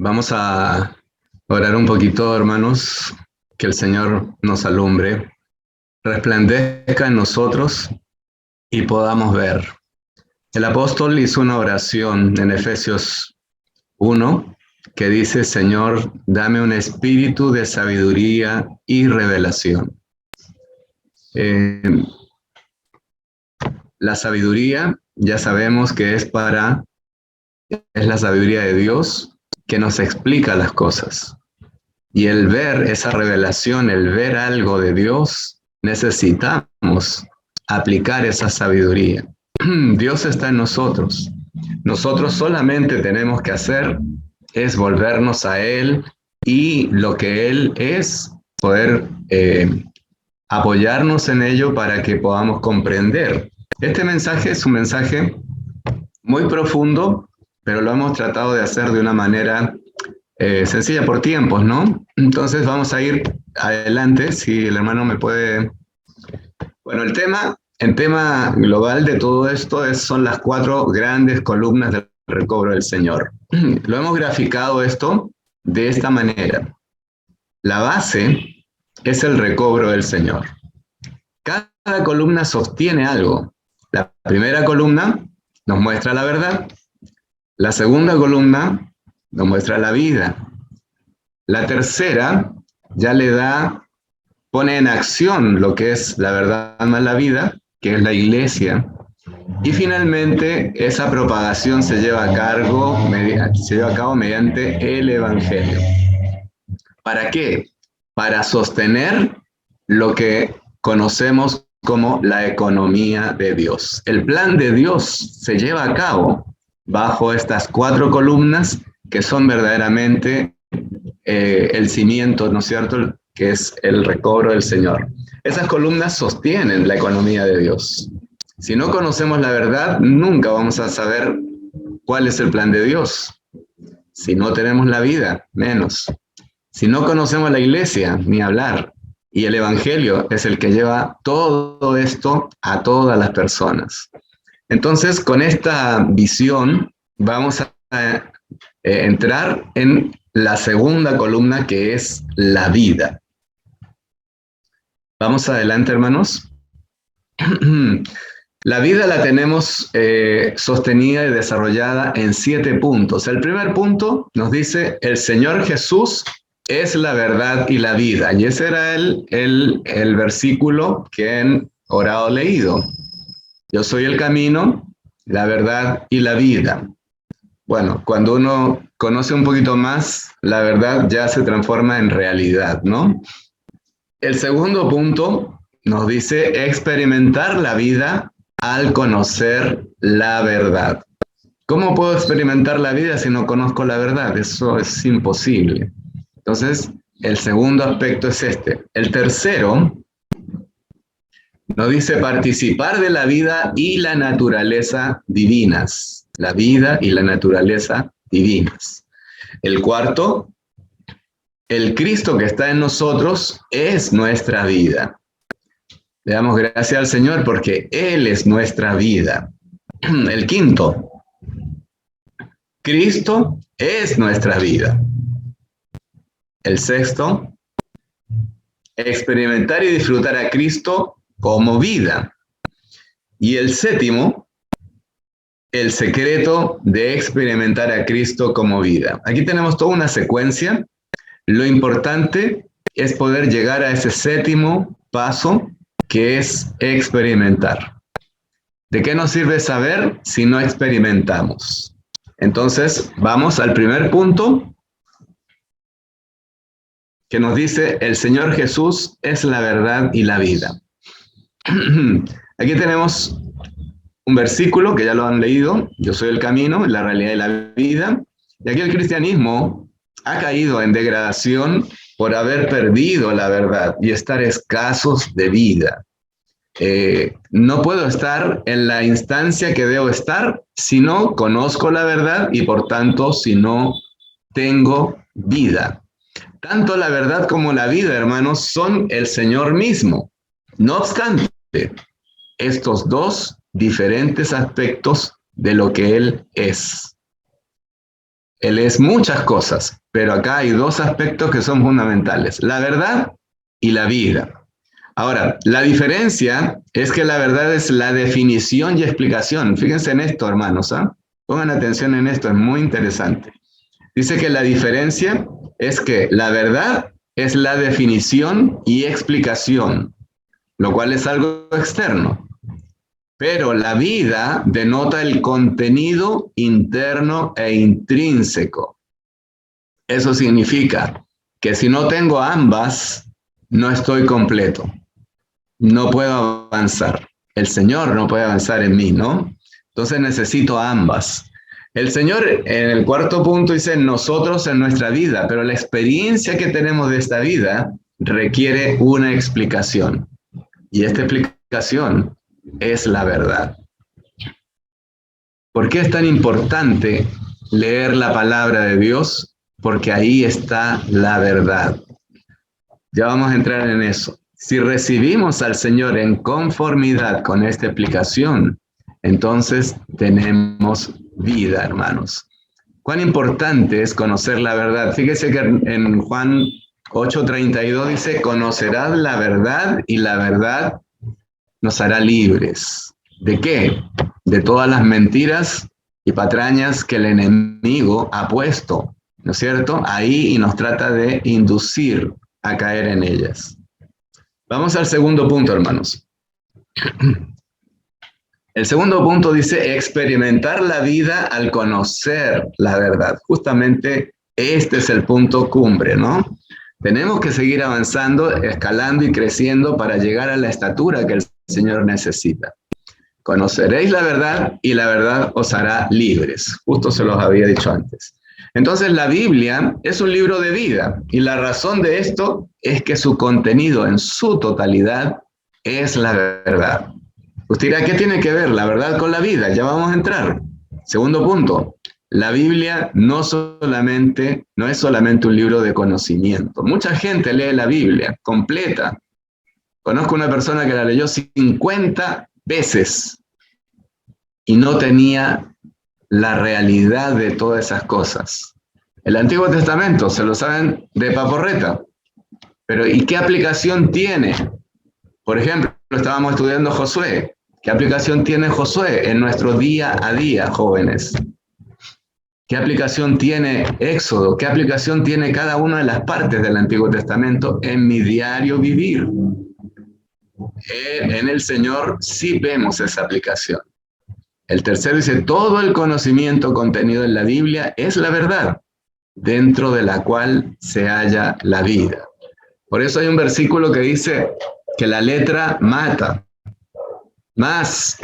Vamos a orar un poquito, hermanos, que el Señor nos alumbre, resplandezca en nosotros y podamos ver. El apóstol hizo una oración en Efesios 1 que dice: Señor, dame un espíritu de sabiduría y revelación. La sabiduría ya sabemos que es la sabiduría de Dios que nos explica las cosas. Y el ver esa revelación, el ver algo de Dios, necesitamos aplicar esa sabiduría. Dios está en nosotros. Nosotros solamente tenemos que hacer es volvernos a Él y lo que Él es, poder apoyarnos en ello para que podamos comprender. Este mensaje es un mensaje muy profundo, pero lo hemos tratado de hacer de una manera sencilla por tiempos, ¿no? Entonces vamos a ir adelante, si el hermano me puede... Bueno, el tema global de todo esto son las 4 grandes columnas del recobro del Señor. Lo hemos graficado esto de esta manera. La base es el recobro del Señor. Cada columna sostiene algo. La primera columna nos muestra la verdad. La segunda columna nos muestra la vida. La tercera ya pone en acción lo que es la verdad más la vida, que es la iglesia. Y finalmente esa propagación se lleva a cabo mediante el evangelio. ¿Para qué? Para sostener lo que conocemos como la economía de Dios. El plan de Dios se lleva a cabo bajo estas 4 columnas que son verdaderamente el cimiento, ¿no es cierto?, que es el recobro del Señor. Esas columnas sostienen la economía de Dios. Si no conocemos la verdad, nunca vamos a saber cuál es el plan de Dios. Si no tenemos la vida, menos. Si no conocemos la iglesia, ni hablar. Y el evangelio es el que lleva todo esto a todas las personas. Entonces, con esta visión, vamos a entrar en la segunda columna, que es la vida. Vamos adelante, hermanos. La vida la tenemos sostenida y desarrollada en 7 puntos. El primer punto nos dice: el Señor Jesús es la verdad y la vida. Y ese era el versículo que han orado leído. Yo soy el camino, la verdad y la vida. Bueno, cuando uno conoce un poquito más, la verdad ya se transforma en realidad, ¿no? El segundo punto nos dice experimentar la vida al conocer la verdad. ¿Cómo puedo experimentar la vida si no conozco la verdad? Eso es imposible. Entonces, el segundo aspecto es este. El tercero nos dice participar de la vida y la naturaleza divinas. La vida y la naturaleza divinas. El cuarto, el Cristo que está en nosotros es nuestra vida. Le damos gracias al Señor porque Él es nuestra vida. El quinto, Cristo es nuestra vida. El sexto, experimentar y disfrutar a Cristo como vida. Y el séptimo, el secreto de experimentar a Cristo como vida. Aquí tenemos toda una secuencia. Lo importante es poder llegar a ese séptimo paso, que es experimentar. ¿De qué nos sirve saber si no experimentamos? Entonces, vamos al primer punto, que nos dice: el Señor Jesús es la verdad y la vida. Aquí tenemos un versículo que ya lo han leído: yo soy el camino, la realidad y la vida. Y aquí el cristianismo ha caído en degradación por haber perdido la verdad y estar escasos de vida. No puedo estar en la instancia que debo estar si no conozco la verdad y por tanto si no tengo vida. Tanto la verdad como la vida, hermanos, son el Señor mismo. No obstante, estos dos diferentes aspectos de lo que Él es. Él es muchas cosas, pero acá hay dos aspectos que son fundamentales, la verdad y la vida. Ahora, la diferencia es que la verdad es la definición y explicación. Fíjense en esto, hermanos, ¿ah? Pongan atención en esto, es muy interesante. Dice que la diferencia es que la verdad es la definición y explicación, lo cual es algo externo. Pero la vida denota el contenido interno e intrínseco. Eso significa que si no tengo ambas, no estoy completo. No puedo avanzar. El Señor no puede avanzar en mí, ¿no? Entonces necesito ambas. El Señor en el cuarto punto dice nosotros en nuestra vida, pero la experiencia que tenemos de esta vida requiere una explicación. Y esta explicación es la verdad. ¿Por qué es tan importante leer la palabra de Dios? Porque ahí está la verdad. Ya vamos a entrar en eso. Si recibimos al Señor en conformidad con esta explicación, entonces tenemos vida, hermanos. Cuán importante es conocer la verdad. Fíjese que en Juan 8:32 dice, conocerás la verdad y la verdad nos hará libres. ¿De qué? De todas las mentiras y patrañas que el enemigo ha puesto, ¿no es cierto? Ahí y nos trata de inducir a caer en ellas. Vamos al segundo punto, hermanos. El segundo punto dice experimentar la vida al conocer la verdad. Justamente este es el punto cumbre, ¿no? Tenemos que seguir avanzando, escalando y creciendo para llegar a la estatura que el Señor necesita. Conoceréis la verdad y la verdad os hará libres. Justo se los había dicho antes. Entonces la Biblia es un libro de vida y la razón de esto es que su contenido en su totalidad es la verdad. Usted dirá, ¿qué tiene que ver la verdad con la vida? Ya vamos a entrar. Segundo punto, la Biblia no es solamente un libro de conocimiento. Mucha gente lee la Biblia completa. Conozco una persona que la leyó 50 veces y no tenía la realidad de todas esas cosas. El Antiguo Testamento, se lo saben de paporreta, pero ¿y qué aplicación tiene? Por ejemplo, estábamos estudiando Josué. ¿Qué aplicación tiene Josué en nuestro día a día, jóvenes? ¿Qué aplicación tiene Éxodo? ¿Qué aplicación tiene cada una de las partes del Antiguo Testamento en mi diario vivir? En el Señor sí vemos esa aplicación. El tercero dice, todo el conocimiento contenido en la Biblia es la verdad, dentro de la cual se halla la vida. Por eso hay un versículo que dice que la letra mata, más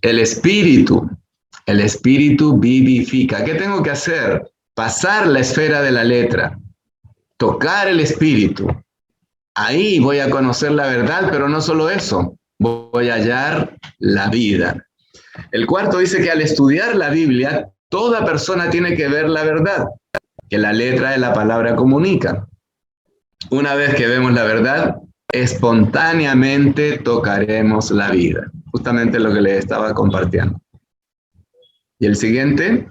el espíritu vivifica. ¿Qué tengo que hacer? Pasar la esfera de la letra, tocar el espíritu. Ahí voy a conocer la verdad, pero no solo eso, voy a hallar la vida. El cuarto dice que al estudiar la Biblia, toda persona tiene que ver la verdad, que la letra de la palabra comunica. Una vez que vemos la verdad, espontáneamente tocaremos la vida. Justamente lo que les estaba compartiendo. Y el siguiente,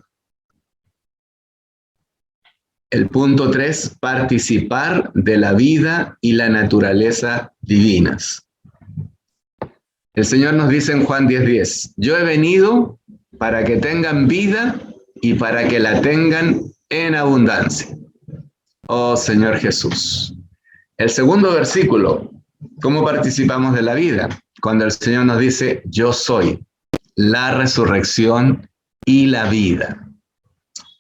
el punto 3, participar de la vida y la naturaleza divinas. El Señor nos dice en Juan 10:10, yo he venido para que tengan vida y para que la tengan en abundancia. Oh Señor Jesús. El segundo versículo, ¿cómo participamos de la vida? Cuando el Señor nos dice, yo soy la resurrección y la vida.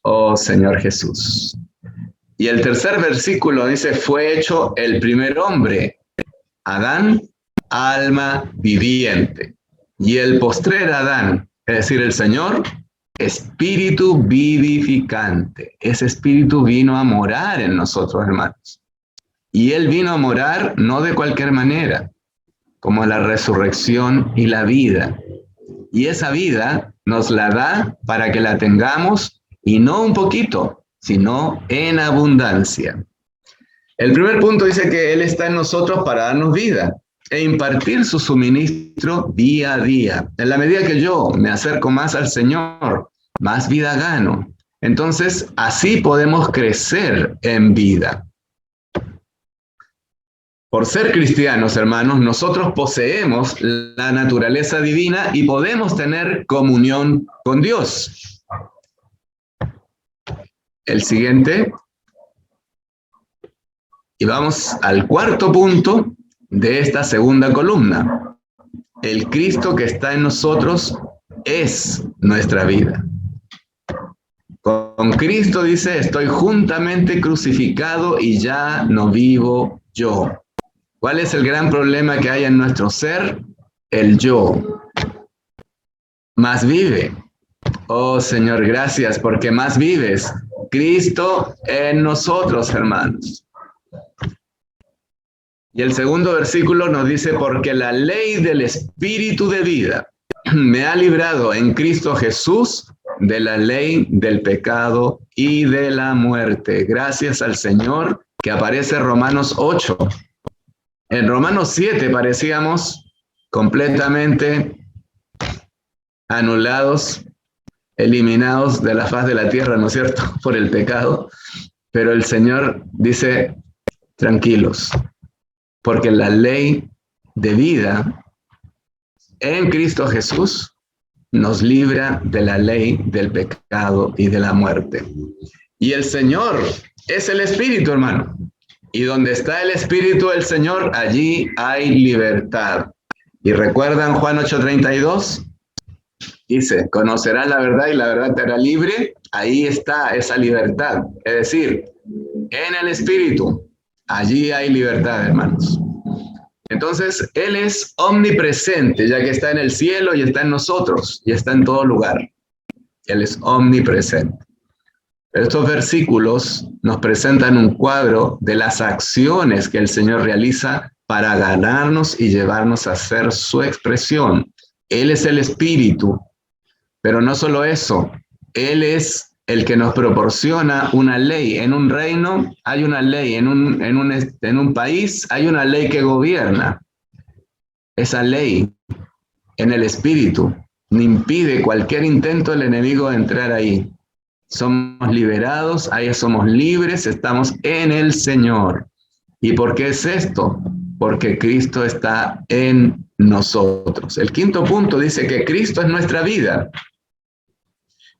Oh Señor Jesús. Y el tercer versículo dice, fue hecho el primer hombre, Adán, alma viviente. Y el postrer Adán, es decir, el Señor, espíritu vivificante. Ese espíritu vino a morar en nosotros, hermanos. Y Él vino a morar no de cualquier manera, como la resurrección y la vida. Y esa vida nos la da para que la tengamos, y no un poquito, sino en abundancia. El primer punto dice que Él está en nosotros para darnos vida e impartir su suministro día a día. En la medida que yo me acerco más al Señor, más vida gano. Entonces, así podemos crecer en vida. Por ser cristianos, hermanos, nosotros poseemos la naturaleza divina y podemos tener comunión con Dios. El siguiente. Y vamos al cuarto punto de esta segunda columna. El Cristo que está en nosotros es nuestra vida. Con Cristo dice, estoy juntamente crucificado y ya no vivo yo. ¿Cuál es el gran problema que hay en nuestro ser? El yo. Más vive. Oh Señor, gracias porque más vives. Cristo en nosotros, hermanos. Y el segundo versículo nos dice, porque la ley del Espíritu de vida me ha librado en Cristo Jesús de la ley del pecado y de la muerte. Gracias al Señor que aparece en Romanos 8. En Romanos 7 parecíamos completamente anulados, eliminados de la faz de la tierra, ¿no es cierto?, por el pecado. Pero el Señor dice, tranquilos, porque la ley de vida en Cristo Jesús nos libra de la ley del pecado y de la muerte. Y el Señor es el Espíritu, hermano. Y donde está el Espíritu del Señor, allí hay libertad. ¿Y recuerdan Juan 8:32? Dice, conocerás la verdad y la verdad te hará libre. Ahí está esa libertad. Es decir, en el Espíritu, allí hay libertad, hermanos. Entonces, Él es omnipresente, ya que está en el cielo y está en nosotros, y está en todo lugar. Él es omnipresente. Pero estos versículos nos presentan un cuadro de las acciones que el Señor realiza para ganarnos y llevarnos a hacer su expresión. Él es el Espíritu, pero no solo eso, Él es el que nos proporciona una ley. En un reino hay una ley, en un país hay una ley que gobierna. Esa ley en el Espíritu impide cualquier intento del enemigo de entrar ahí. Somos liberados, ahí somos libres, estamos en el Señor. ¿Y por qué es esto? Porque Cristo está en nosotros. El quinto punto dice que Cristo es nuestra vida.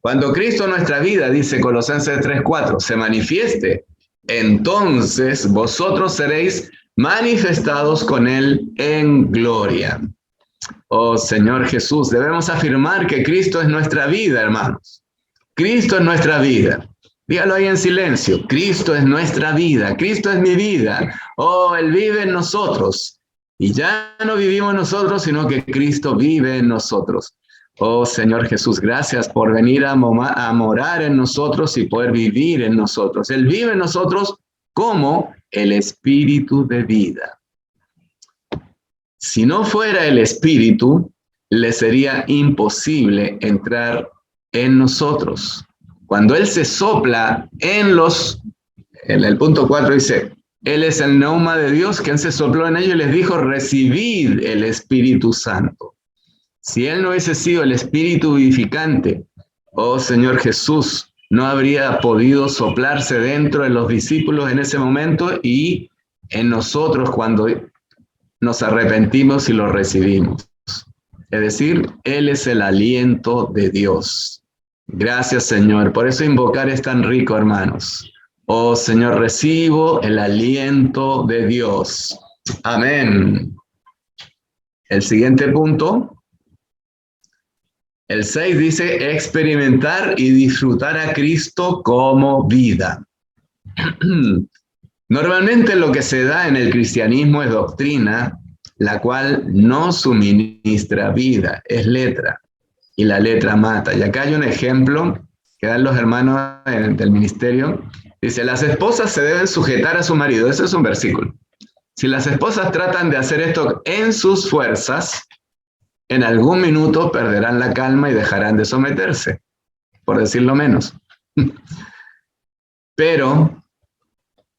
Cuando Cristo nuestra vida, dice Colosenses 3:4, se manifieste, entonces vosotros seréis manifestados con Él en gloria. Oh Señor Jesús, debemos afirmar que Cristo es nuestra vida, hermanos. Cristo es nuestra vida. Dígalo ahí en silencio. Cristo es nuestra vida. Cristo es mi vida. Oh, Él vive en nosotros. Y ya no vivimos nosotros, sino que Cristo vive en nosotros. Oh Señor Jesús, gracias por venir a morar en nosotros y poder vivir en nosotros. Él vive en nosotros como el Espíritu de vida. Si no fuera el Espíritu, le sería imposible entrar en nosotros. Cuando Él se sopla en el punto 4 dice, Él es el neuma de Dios, quien se sopló en ellos y les dijo, recibid el Espíritu Santo. Si Él no hubiese sido el Espíritu vivificante, oh Señor Jesús, no habría podido soplarse dentro de los discípulos en ese momento y en nosotros cuando nos arrepentimos y lo recibimos. Es decir, Él es el aliento de Dios. Gracias, Señor. Por eso invocar es tan rico, hermanos. Oh Señor, recibo el aliento de Dios. Amén. El siguiente punto. El 6 dice, experimentar y disfrutar a Cristo como vida. Normalmente lo que se da en el cristianismo es doctrina, la cual no suministra vida, es letra, y la letra mata. Y acá hay un ejemplo que dan los hermanos del ministerio. Dice, las esposas se deben sujetar a su marido. Ese es un versículo. Si las esposas tratan de hacer esto en sus fuerzas, en algún minuto perderán la calma y dejarán de someterse, por decirlo menos. Pero,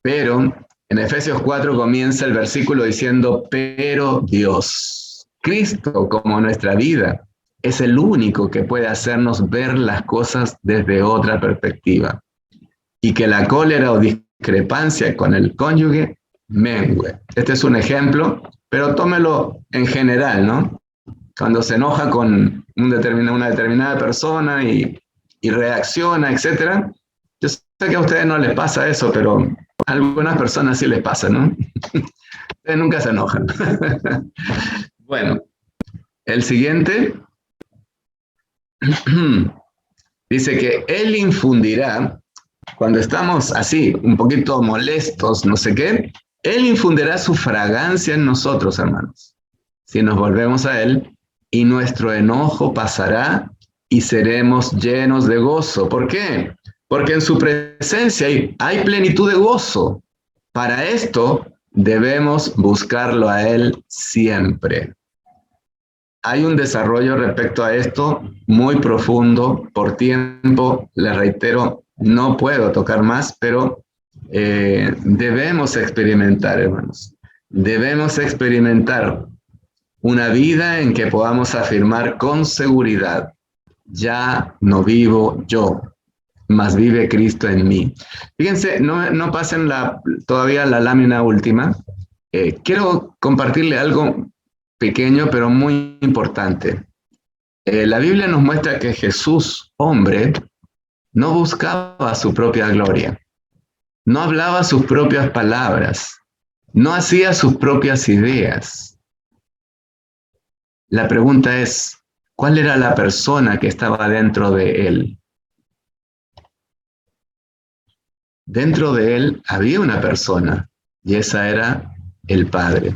en Efesios 4 comienza el versículo diciendo, pero Dios, Cristo como nuestra vida, es el único que puede hacernos ver las cosas desde otra perspectiva y que la cólera o discrepancia con el cónyuge mengue. Este es un ejemplo, pero tómelo en general, ¿no? Cuando se enoja con una determinada persona y reacciona, etcétera. Yo sé que a ustedes no les pasa eso, pero a algunas personas sí les pasa, ¿no? Ustedes nunca se enojan. Bueno, el siguiente dice que Él infundirá, cuando estamos así, un poquito molestos, no sé qué, Él infundirá su fragancia en nosotros, hermanos, si nos volvemos a Él, y nuestro enojo pasará y seremos llenos de gozo. ¿Por qué? Porque en su presencia hay plenitud de gozo. Para esto debemos buscarlo a Él siempre. Hay un desarrollo respecto a esto muy profundo. Por tiempo, le reitero, no puedo tocar más, pero debemos experimentar, hermanos. Debemos experimentar una vida en que podamos afirmar con seguridad, ya no vivo yo, mas vive Cristo en mí. Fíjense, no pasen todavía la lámina última. Quiero compartirle algo pequeño, pero muy importante. La Biblia nos muestra que Jesús, hombre, no buscaba su propia gloria, no hablaba sus propias palabras, no hacía sus propias ideas. La pregunta es, ¿cuál era la persona que estaba dentro de él? Dentro de él había una persona, y esa era el Padre.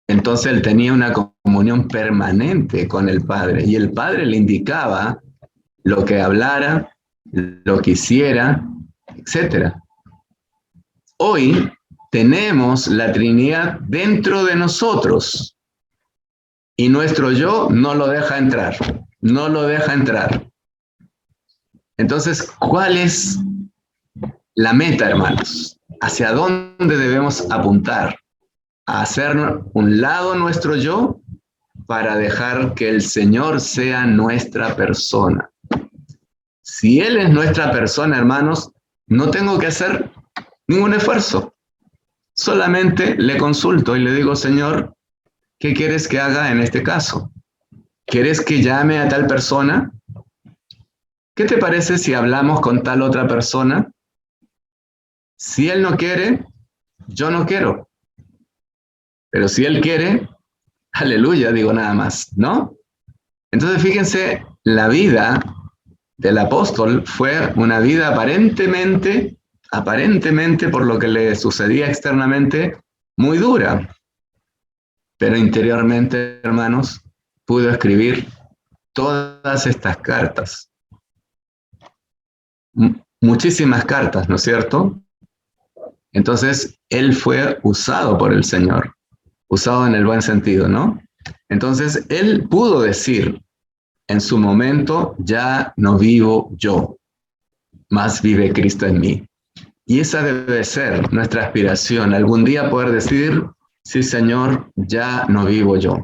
Entonces él tenía una comunión permanente con el Padre, y el Padre le indicaba lo que hablara, lo que hiciera, etc. Hoy tenemos la Trinidad dentro de nosotros, y nuestro yo no lo deja entrar, no lo deja entrar. Entonces, ¿cuál es la meta, hermanos? ¿Hacia dónde debemos apuntar? A hacer un lado nuestro yo para dejar que el Señor sea nuestra persona. Si Él es nuestra persona, hermanos, no tengo que hacer ningún esfuerzo. Solamente le consulto y le digo, Señor, ¿qué quieres que haga en este caso? ¿Quieres que llame a tal persona? ¿Qué te parece si hablamos con tal otra persona? Si Él no quiere, yo no quiero. Pero si Él quiere, aleluya, digo nada más, ¿no? Entonces fíjense, la vida del apóstol fue una vida aparentemente por lo que le sucedía externamente, muy dura. Pero interiormente, hermanos, pudo escribir todas estas cartas. Muchísimas cartas, ¿no es cierto? Entonces, él fue usado por el Señor, usado en el buen sentido, ¿no? Entonces, él pudo decir en su momento, ya no vivo yo, más vive Cristo en mí. Y esa debe ser nuestra aspiración, algún día poder decir, sí, Señor, ya no vivo yo,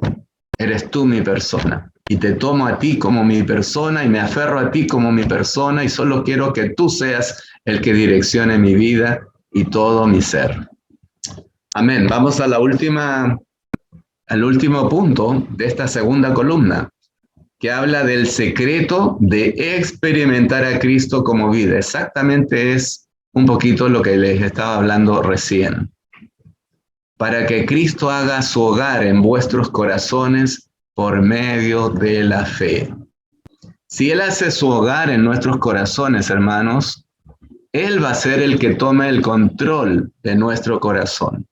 eres tú mi persona. Y te tomo a ti como mi persona y me aferro a ti como mi persona y solo quiero que tú seas el que direccione mi vida y todo mi ser. Amén. Vamos a al último punto de esta segunda columna, que habla del secreto de experimentar a Cristo como vida. Exactamente es un poquito lo que les estaba hablando recién. Para que Cristo haga su hogar en vuestros corazones por medio de la fe. Si Él hace su hogar en nuestros corazones, hermanos, Él va a ser el que tome el control de nuestro corazón.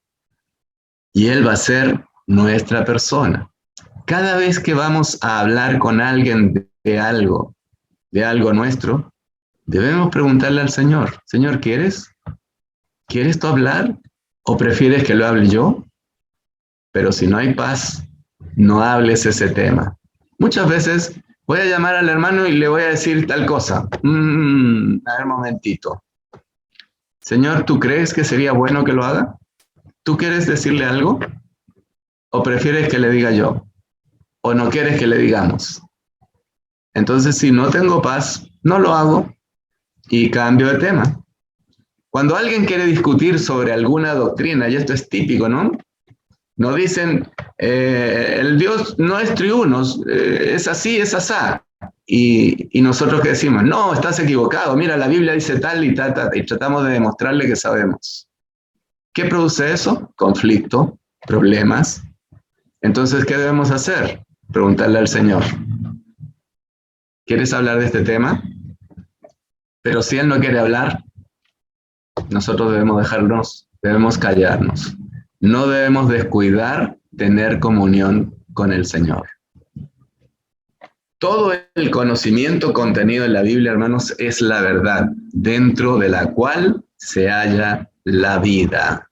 Y Él va a ser nuestra persona. Cada vez que vamos a hablar con alguien de algo nuestro, debemos preguntarle al Señor, Señor, ¿quieres? ¿Quieres tú hablar? ¿O prefieres que lo hable yo? Pero si no hay paz, no hables ese tema. Muchas veces voy a llamar al hermano y le voy a decir tal cosa. A ver, momentito. Señor, ¿tú crees que sería bueno que lo haga? ¿Tú quieres decirle algo? ¿O prefieres que le diga yo? o no quieres que le digamos? Entonces, si no tengo paz, no lo hago y cambio de tema. Cuando alguien quiere discutir sobre alguna doctrina, y esto es típico, ¿no? Nos dicen, el Dios no es triuno, es así, es asá. Y nosotros que decimos, no, estás equivocado, mira, la Biblia dice tal y tal, y tratamos de demostrarle que sabemos. ¿Qué produce eso? Conflicto, problemas. Entonces, ¿qué debemos hacer? Preguntarle al Señor, ¿quieres hablar de este tema? Pero si Él no quiere hablar, nosotros debemos callarnos. No debemos descuidar tener comunión con el Señor. Todo el conocimiento contenido en la Biblia, hermanos, es la verdad, dentro de la cual se halla la vida.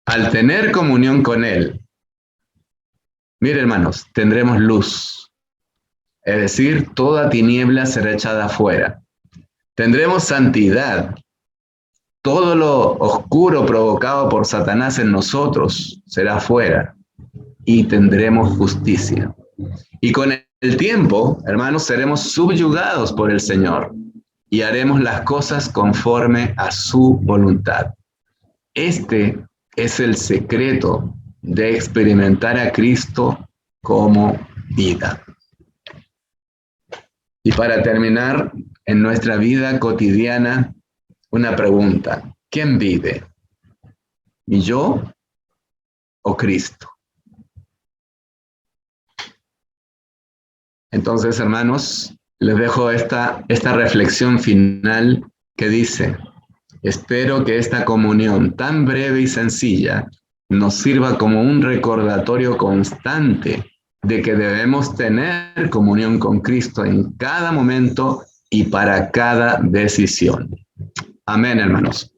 Al tener comunión con Él, mire, hermanos, tendremos luz. Es decir, toda tiniebla será echada afuera. Tendremos santidad. Todo lo oscuro provocado por Satanás en nosotros será fuera. Y tendremos justicia. Y con el tiempo, hermanos, seremos subyugados por el Señor y haremos las cosas conforme a su voluntad. Este es el secreto de experimentar a Cristo como vida. Y para terminar, en nuestra vida cotidiana, una pregunta. ¿Quién vive? ¿Mi yo o Cristo? Entonces, hermanos, les dejo esta reflexión final que dice, espero que esta comunión tan breve y sencilla nos sirva como un recordatorio constante de que debemos tener comunión con Cristo en cada momento y para cada decisión. Amén, hermanos.